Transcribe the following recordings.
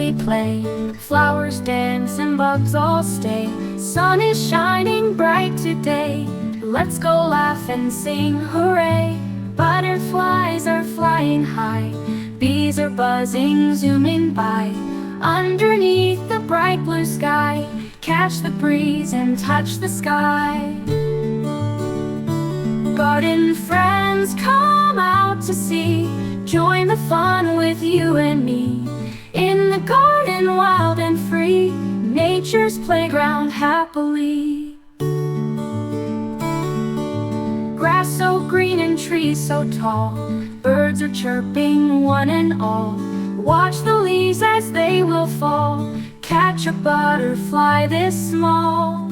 we play, flowers dance and bugs all stay. Sun is shining bright today, let's go laugh and sing hooray. Butterflies are flying high, bees are buzzing, zooming by. Underneath the bright blue sky, catch the breeze and touch the sky. Garden friends, come out to see, join the fun with you and me. In the garden, wild and free, nature's playground happily. Grass so green and trees so tall, birds are chirping one and all. Watch the leaves as they will fall, catch a butterfly this small.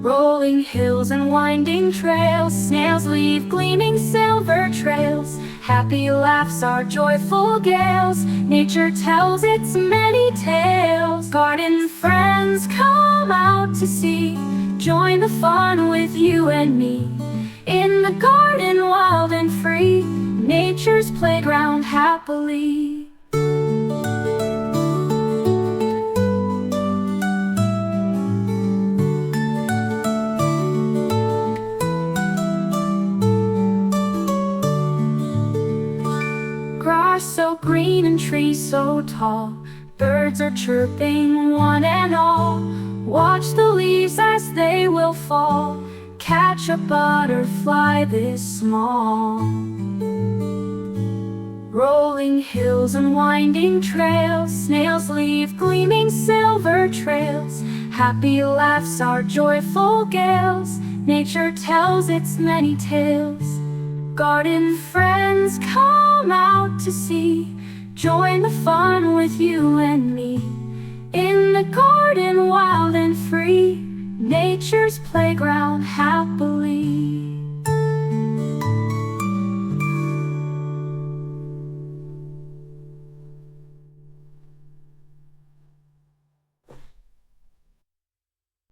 Rolling hills and winding trails, snails leave gleaming silver trails. Happy laughs are joyful gales, nature tells its many tales. Garden friends, come out to see, join the fun with you and me. In the garden, wild and free, nature's playground happily. Grass so green and trees so tall, birds are chirping one and all. Watch the leaves as they will fall, catch a butterfly this small. Rolling hills and winding trails, snails leave gleaming silver trails. Happy laughs are joyful gales, nature tells its many tales. Garden friends, come out to see, join the fun with you and me. In the garden, wild and free, nature's playground happily.